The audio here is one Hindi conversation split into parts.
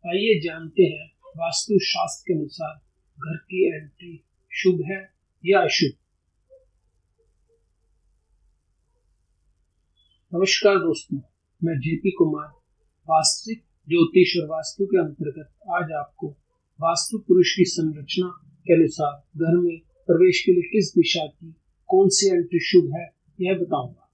आइए जानते हैं वास्तु शास्त्र के अनुसार घर की एंट्री शुभ है या अशुभ। नमस्कार दोस्तों, मैं जेपी कुमार वास्तविक ज्योतिष और वास्तु के अंतर्गत आज आपको वास्तु पुरुष की संरचना के अनुसार घर में प्रवेश के लिए किस दिशा की कौन सी एंट्री शुभ है यह बताऊंगा।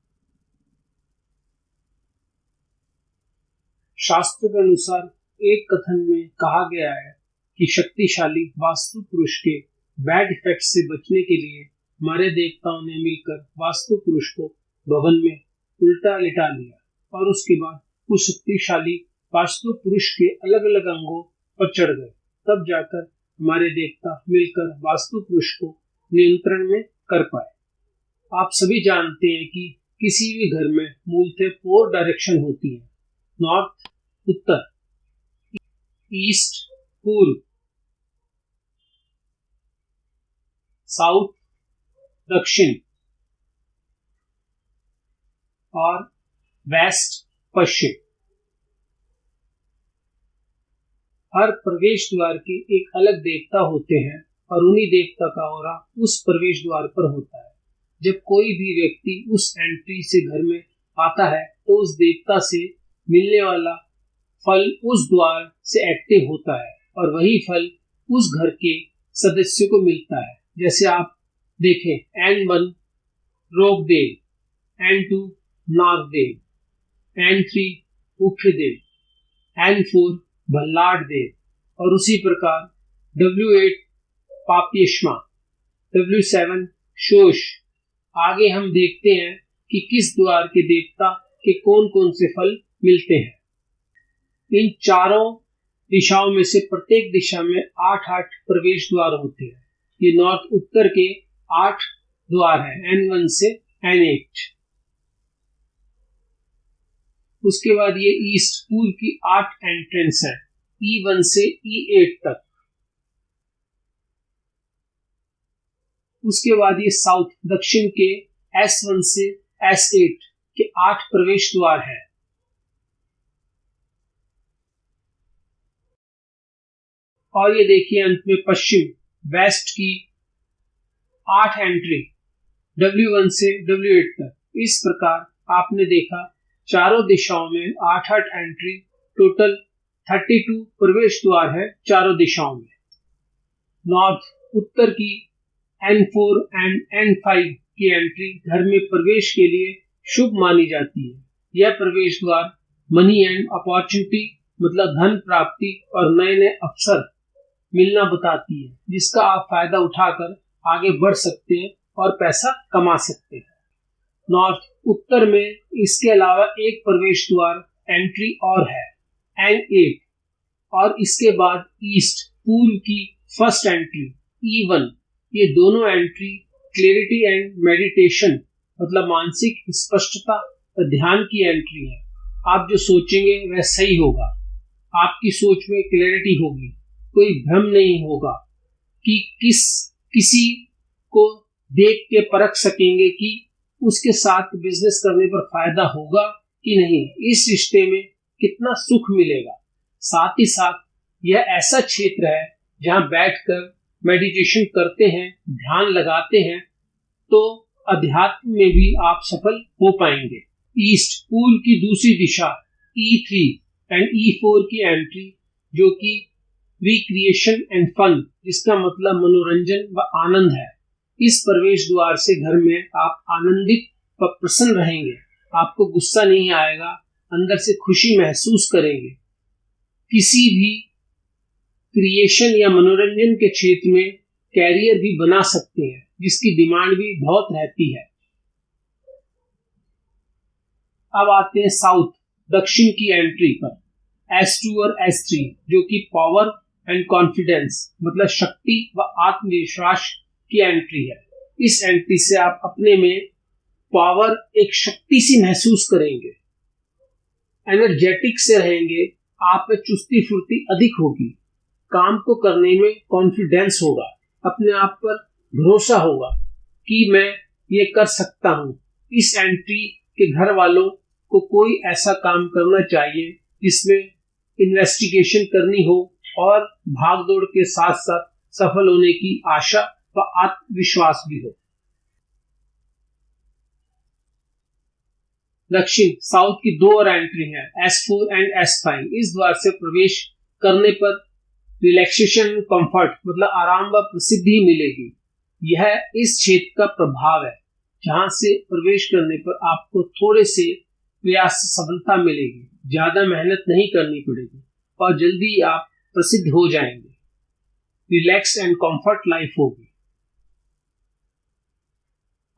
शास्त्र के अनुसार एक कथन में कहा गया है कि शक्तिशाली वास्तु पुरुष के बैड इफेक्ट से बचने के लिए हमारे देवताओं ने मिलकर वास्तु पुरुष को भवन में उल्टा लिटा लिया और उसके बाद उस शक्तिशाली वास्तु पुरुष के अलग अलग अंगों पर चढ़ गए। तब जाकर हमारे देवता मिलकर वास्तु पुरुष को नियंत्रण में कर पाए। आप सभी जानते हैं कि किसी भी घर में मूलतः 4 डायरेक्शन होती है, नॉर्थ उत्तर, ईस्ट पूर्व, साउथ दक्षिण और वेस्ट पश्चिम। हर प्रवेश द्वार के एक अलग देवता होते हैं और उन्हीं देवता का ऑरा उस प्रवेश द्वार पर होता है। जब कोई भी व्यक्ति उस एंट्री से घर में आता है तो उस देवता से मिलने वाला फल उस द्वार से एक्टिव होता है और वही फल उस घर के सदस्यों को मिलता है। जैसे आप देखें, N1 रोगदेव, N2 Nagdev, N3 उख्रदेव, N4 भल्लाड़ देव और उसी प्रकार W8 पाप्यश्मा, W7 शोष। आगे हम देखते हैं कि किस द्वार के देवता के कौन कौन से फल मिलते हैं। इन चारों दिशाओं में से प्रत्येक दिशा में 8-8 प्रवेश द्वार होते हैं। ये नॉर्थ उत्तर के 8 द्वार हैं, N1 से N8। उसके बाद ये ईस्ट पूर्व की 8 एंट्रेंस हैं, E1 से E8 तक। उसके बाद ये साउथ दक्षिण के S1 से S8 के 8 प्रवेश द्वार हैं। और ये देखिए अंत में पश्चिम वेस्ट की 8 एंट्री W1 से W8 तक। इस प्रकार आपने देखा चारों दिशाओं में 8-8 एंट्री, टोटल 32 प्रवेश द्वार है चारों दिशाओं में। नॉर्थ उत्तर की N4 एंड N5 की एंट्री घर में प्रवेश के लिए शुभ मानी जाती है। यह प्रवेश द्वार मनी एंड अपॉर्चुनिटी मतलब धन प्राप्ति और नए नए अवसर मिलना बताती है, जिसका आप फायदा उठाकर आगे बढ़ सकते हैं और पैसा कमा सकते हैं। नॉर्थ उत्तर में इसके अलावा एक प्रवेश द्वार एंट्री और है, N8, और इसके बाद ईस्ट पूर्व की फर्स्ट एंट्री E1। ये दोनों एंट्री क्लैरिटी एंड मेडिटेशन मतलब मानसिक स्पष्टता और ध्यान की एंट्री है। आप जो सोचेंगे वह सही होगा, आपकी सोच में क्लैरिटी होगी, कोई भ्रम नहीं होगा कि किसी को देख के परख सकेंगे कि उसके साथ बिजनेस करने पर फायदा होगा कि नहीं, इस रिश्ते में कितना सुख मिलेगा। साथ ही साथ यह ऐसा क्षेत्र है जहां बैठकर मेडिटेशन करते हैं, ध्यान लगाते हैं तो अध्यात्म में भी आप सफल हो पाएंगे। ईस्ट पूर्व की दूसरी दिशा E3 एंड E4 की एंट्री जो कि रिक्रिएशन एंड फन, जिसका मतलब मनोरंजन व आनंद है। इस प्रवेश द्वार से घर में आप आनंदित व प्रसन्न रहेंगे, आपको गुस्सा नहीं आएगा, अंदर से खुशी महसूस करेंगे। किसी भी क्रिएशन या मनोरंजन के क्षेत्र में कैरियर भी बना सकते हैं, जिसकी डिमांड भी बहुत रहती है। अब आते हैं साउथ दक्षिण की एंट्री पर, S2 और S3 जो कि पावर एंड कॉन्फिडेंस मतलब शक्ति व आत्मविश्वास की एंट्री है। इस एंट्री से आप अपने में पावर, एक शक्ति सी महसूस करेंगे, एनर्जेटिक से रहेंगे, आप में चुस्ती फुर्ती अधिक होगी, काम को करने में कॉन्फिडेंस होगा, अपने आप पर भरोसा होगा कि मैं ये कर सकता हूँ। इस एंट्री के घर वालों को कोई ऐसा काम करना चाहिए जिसमें इन्वेस्टिगेशन करनी हो और भागदौड़ के साथ साथ सफल होने की आशा व आत्मविश्वास भी हो। दक्षिण साउथ की 2 और एंट्री है, S4 एंड S5। इस द्वार से प्रवेश करने पर रिलैक्सेशन, कंफर्ट मतलब आराम व प्रसिद्धि मिलेगी। यह इस क्षेत्र का प्रभाव है जहां से प्रवेश करने पर आपको थोड़े से प्रयास से सफलता मिलेगी, ज्यादा मेहनत नहीं करनी पड़ेगी और जल्दी आप प्रसिद्ध हो जाएंगे। रिलैक्स एंड कंफर्ट लाइफ होगी।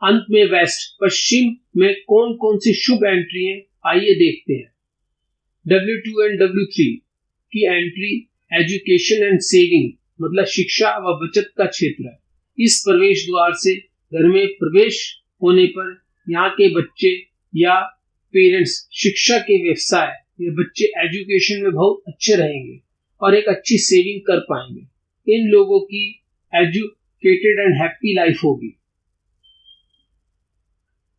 अंत में वेस्ट पश्चिम में कौन कौन सी शुभ एंट्री है, आइए देखते हैं। W2 एंड W3 की एंट्री एजुकेशन एंड सेविंग मतलब शिक्षा व बचत का क्षेत्र है। इस प्रवेश द्वार से घर में प्रवेश होने पर यहाँ के बच्चे या पेरेंट्स शिक्षा के व्यवसाय या बच्चे एजुकेशन में बहुत अच्छे रहेंगे और एक अच्छी सेविंग कर पाएंगे। इन लोगों की एजुकेटेड एंड हैप्पी लाइफ होगी।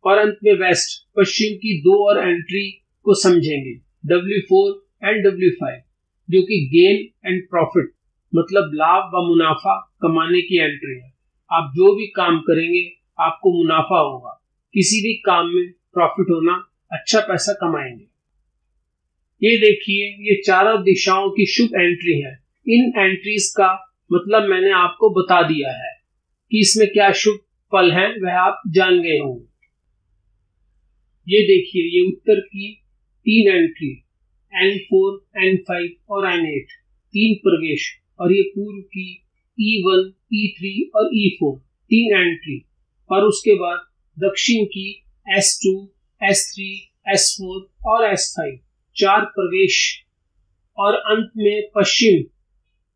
और अंत में वेस्ट पश्चिम की 2 और एंट्री को समझेंगे, W4 एंड W5 जो कि गेन एंड प्रॉफिट मतलब लाभ व मुनाफा कमाने की एंट्री है। आप जो भी काम करेंगे आपको मुनाफा होगा, किसी भी काम में प्रॉफिट होना, अच्छा पैसा कमाएंगे। ये देखिए, ये चारों दिशाओं की शुभ एंट्री है। इन एंट्रीज का मतलब मैंने आपको बता दिया है कि इसमें क्या शुभ फल हैं, वह आप जान गए होंगे। ये देखिए, ये उत्तर की 3 एंट्री N4, N5 और N8 3 प्रवेश, और ये पूर्व की E1, E3 और E4 3 एंट्री, और उसके बाद दक्षिण की S2, S3, S4 और S5 4 प्रवेश, और अंत में पश्चिम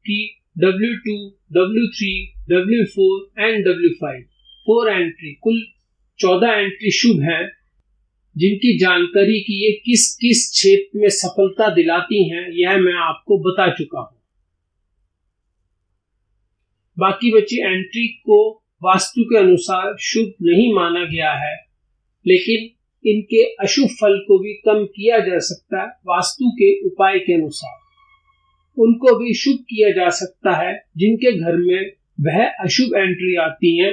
की W2, W3, W4 and W5 4 entry. कुल 14 एंट्री शुभ है जिनकी जानकारी की ये किस किस क्षेत्र में सफलता दिलाती हैं यह मैं आपको बता चुका हूं। बाकी बची एंट्री को वास्तु के अनुसार शुभ नहीं माना गया है, लेकिन इनके अशुभ फल को भी कम किया जा सकता है वास्तु के उपाय के अनुसार। उनको भी शुभ किया जा सकता है। जिनके घर में वह अशुभ एंट्री आती है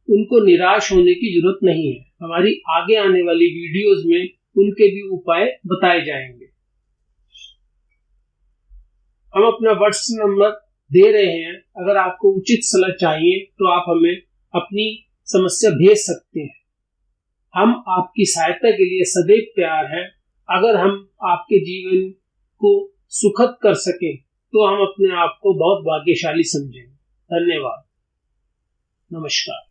उनको निराश होने की जरूरत नहीं है। हमारी आगे आने वाली वीडियोस में उनके भी उपाय बताए जाएंगे। हम अपना व्हाट्सएप नंबर दे रहे हैं, अगर आपको उचित सलाह चाहिए तो आप हमें अपनी समस्या भेज सकते हैं। हम आपकी सहायता के लिए सदैव तैयार हैं। अगर हम आपके जीवन को सुखद कर सकें तो हम अपने आप को बहुत भाग्यशाली समझेंगे। धन्यवाद। नमस्कार।